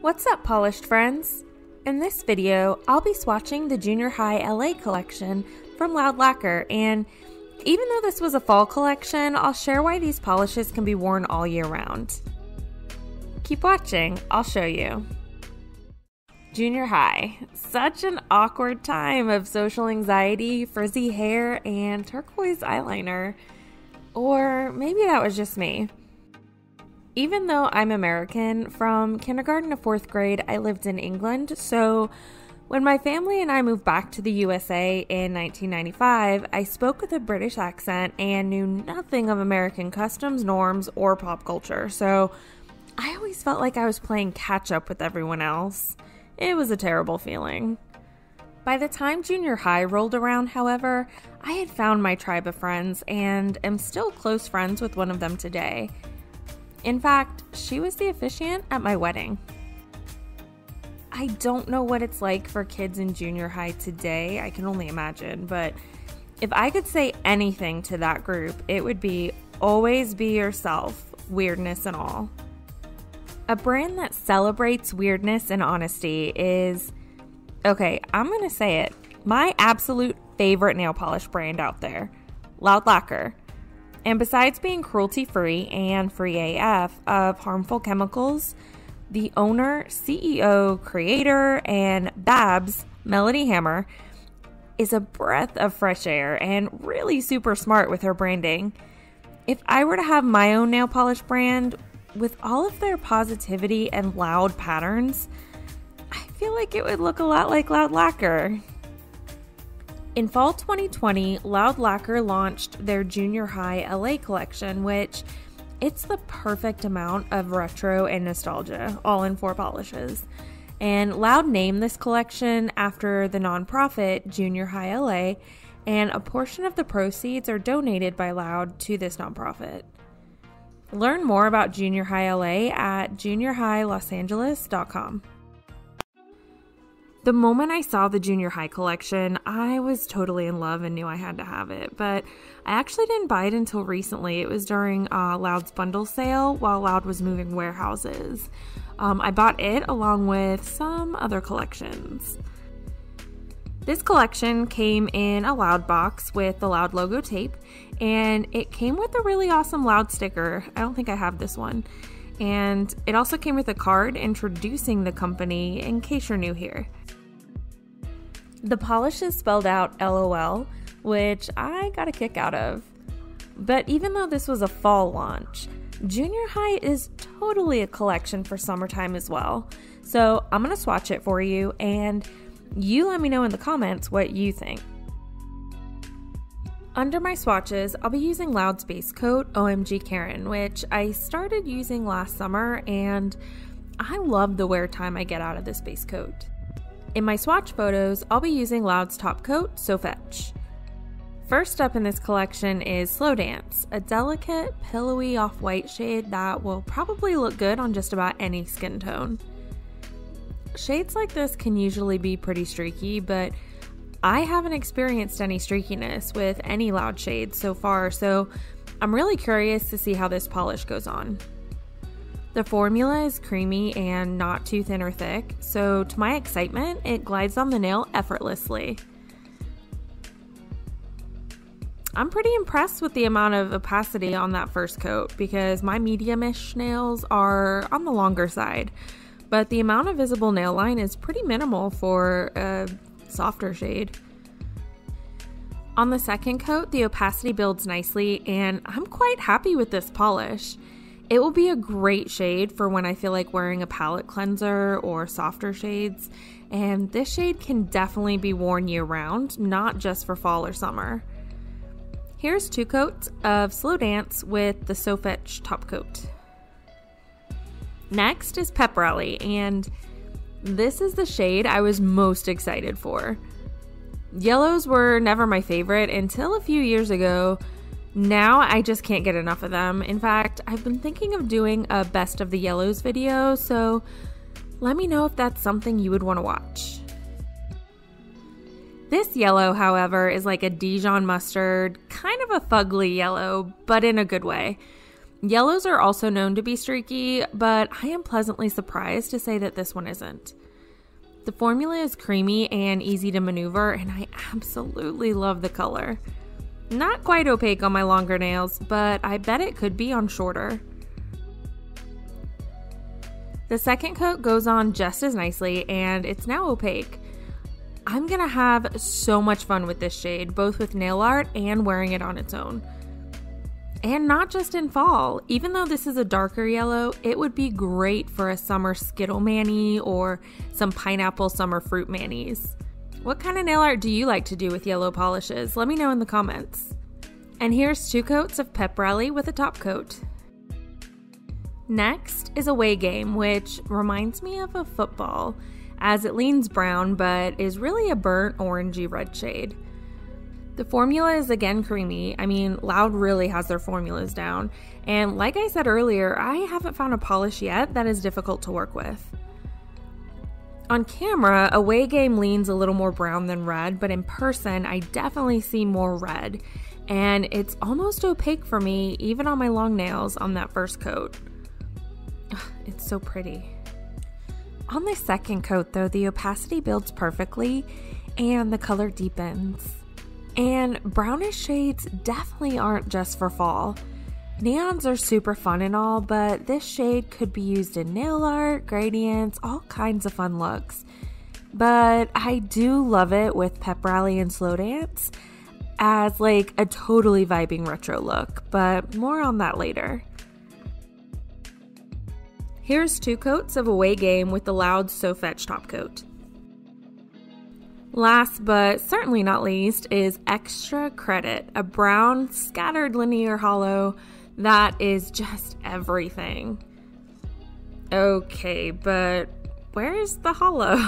What's up, polished friends? In this video, I'll be swatching the Junior High LA collection from Loud Lacquer, and even though this was a fall collection, I'll share why these polishes can be worn all year round. Keep watching, I'll show you. Junior High. Such an awkward time of social anxiety, frizzy hair, and turquoise eyeliner. Or maybe that was just me. Even though I'm American, from kindergarten to 4th grade, I lived in England, so when my family and I moved back to the USA in 1995, I spoke with a British accent and knew nothing of American customs, norms, or pop culture, so I always felt like I was playing catch-up with everyone else. It was a terrible feeling. By the time junior high rolled around, however, I had found my tribe of friends and am still close friends with one of them today. In fact, she was the officiant at my wedding. I don't know what it's like for kids in junior high today, I can only imagine, but if I could say anything to that group, it would be always be yourself, weirdness and all. A brand that celebrates weirdness and honesty is, okay, I'm gonna say it, my absolute favorite nail polish brand out there, Loud Lacquer. And besides being cruelty-free and free AF of harmful chemicals, the owner, CEO, creator, and Babs, Melody Hammer, is a breath of fresh air and really super smart with her branding. If I were to have my own nail polish brand, with all of their positivity and loud patterns, I feel like it would look a lot like Loud Lacquer. In fall 2020, Loud Lacquer launched their Junior High LA collection, which it's the perfect amount of retro and nostalgia, all in 4 polishes. And Loud named this collection after the nonprofit Junior High LA, and a portion of the proceeds are donated by Loud to this nonprofit. Learn more about Junior High LA at juniorhighlosangeles.com. The moment I saw the Junior High collection, I was totally in love and knew I had to have it, but I actually didn't buy it until recently. It was during Loud's bundle sale while Loud was moving warehouses. I bought it along with some other collections. This collection came in a Loud box with the Loud logo tape, and it came with a really awesome Loud sticker. I don't think I have this one. And it also came with a card introducing the company in case you're new here. The polish is spelled out LOL, which I got a kick out of. But even though this was a fall launch, Junior High is totally a collection for summertime as well. So I'm going to swatch it for you, and you let me know in the comments what you think. Under my swatches, I'll be using Loud's base coat, OMG Karen, which I started using last summer, and I love the wear time I get out of this base coat. In my swatch photos, I'll be using Loud's top coat, swatch. First up in this collection is Slow Dance, a delicate, pillowy off-white shade that will probably look good on just about any skin tone. Shades like this can usually be pretty streaky, but I haven't experienced any streakiness with any Loud shades so far, so I'm really curious to see how this polish goes on. The formula is creamy and not too thin or thick, so to my excitement, it glides on the nail effortlessly. I'm pretty impressed with the amount of opacity on that first coat because my medium-ish nails are on the longer side, but the amount of visible nail line is pretty minimal for a softer shade. On the second coat, the opacity builds nicely, and I'm quite happy with this polish. It will be a great shade for when I feel like wearing a palette cleanser or softer shades, and this shade can definitely be worn year-round, not just for fall or summer. Here's 2 coats of Slow Dance with the swatch top coat. Next is Pep Rally, and this is the shade I was most excited for. Yellows were never my favorite until a few years ago. Now I just can't get enough of them. In fact, I've been thinking of doing a best of the yellows video, so let me know if that's something you would want to watch. This yellow, however, is like a Dijon mustard, kind of a fugly yellow, but in a good way. Yellows are also known to be streaky, but I am pleasantly surprised to say that this one isn't. The formula is creamy and easy to maneuver, and I absolutely love the color. Not quite opaque on my longer nails, but I bet it could be on shorter. The second coat goes on just as nicely, and it's now opaque. I'm gonna have so much fun with this shade, both with nail art and wearing it on its own. And not just in fall. Even though this is a darker yellow, it would be great for a summer Skittle mani or some pineapple summer fruit manis. What kind of nail art do you like to do with yellow polishes? Let me know in the comments. And here's 2 coats of Pep Rally with a top coat. Next is Away Game, which reminds me of a football, as it leans brown but is really a burnt orangey red shade. The formula is again creamy. I mean, Loud really has their formulas down. And like I said earlier, I haven't found a polish yet that is difficult to work with. On camera, Away Game leans a little more brown than red, but in person, I definitely see more red. And it's almost opaque for me, even on my long nails on that first coat. Ugh, it's so pretty. On the second coat though, the opacity builds perfectly and the color deepens. And brownish shades definitely aren't just for fall. Neons are super fun and all, but this shade could be used in nail art, gradients, all kinds of fun looks. But I do love it with Pep Rally and Slow Dance as like a totally vibing retro look, but more on that later. Here's 2 coats of Away Game with the Loud So Fetch top coat. Last but certainly not least is Extra Credit, a brown scattered linear hollow that is just everything. Okay, but where's the hollow?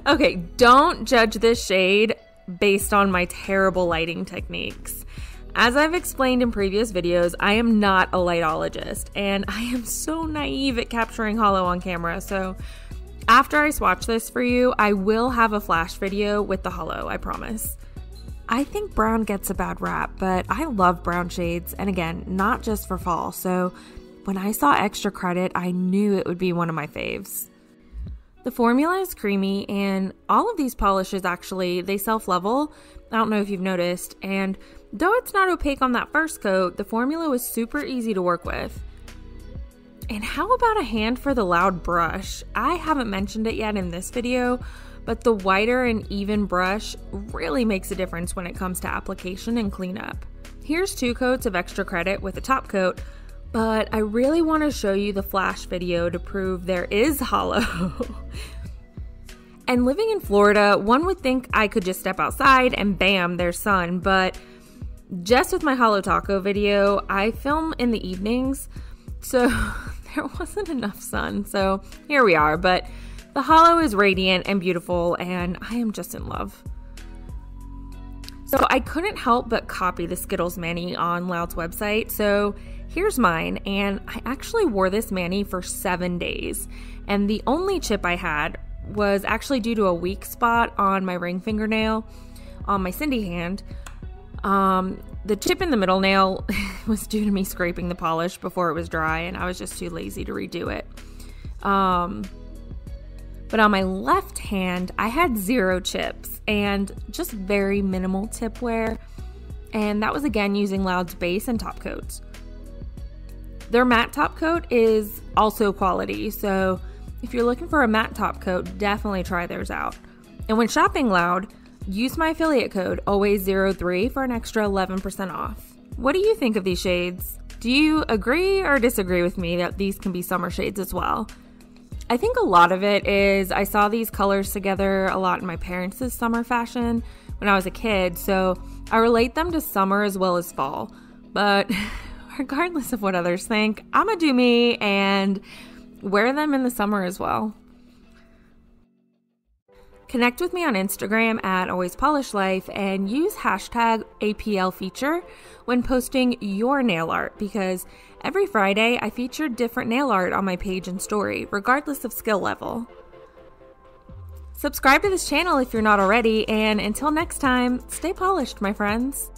Okay, don't judge this shade based on my terrible lighting techniques. As I've explained in previous videos, I am not a lightologist, and I am so naive at capturing hollow on camera, so after I swatch this for you, I will have a flash video with the hollow, I promise. I think brown gets a bad rap, but I love brown shades, and again, not just for fall, so when I saw Extra Credit, I knew it would be one of my faves. The formula is creamy, and all of these polishes actually, they self-level. I don't know if you've noticed, and though it's not opaque on that first coat, the formula was super easy to work with. And how about a hand for the Loud brush? I haven't mentioned it yet in this video, but the wider and even brush really makes a difference when it comes to application and cleanup. Here's 2 coats of Extra Credit with a top coat, but I really want to show you the flash video to prove there is hollow. And living in Florida, one would think I could just step outside and bam, there's sun, but just with my hollow taco video, I film in the evenings, so there wasn't enough sun, so here we are, but the hollow is radiant and beautiful, and I am just in love. So I couldn't help but copy the Skittles mani on Loud's website, so here's mine, and I actually wore this mani for 7 days, and the only chip I had was actually due to a weak spot on my ring fingernail on my Cindy hand. The chip in the middle nail was due to me scraping the polish before it was dry, and I was just too lazy to redo it. But on my left hand, I had 0 chips and just very minimal tip wear, and that was again using Loud's base and top coats. Their matte top coat is also quality, so if you're looking for a matte top coat, definitely try theirs out. And when shopping Loud, use my affiliate code always03 for an extra 11% off. What do you think of these shades? Do you agree or disagree with me that these can be summer shades as well? I think a lot of it is I saw these colors together a lot in my parents' summer fashion when I was a kid, so I relate them to summer as well as fall. But regardless of what others think, I'm gonna do me and wear them in the summer as well. Connect with me on Instagram at alwayspolishlife and use hashtag APLfeature when posting your nail art, because every Friday I feature different nail art on my page and story, regardless of skill level. Subscribe to this channel if you're not already, and until next time, stay polished, my friends.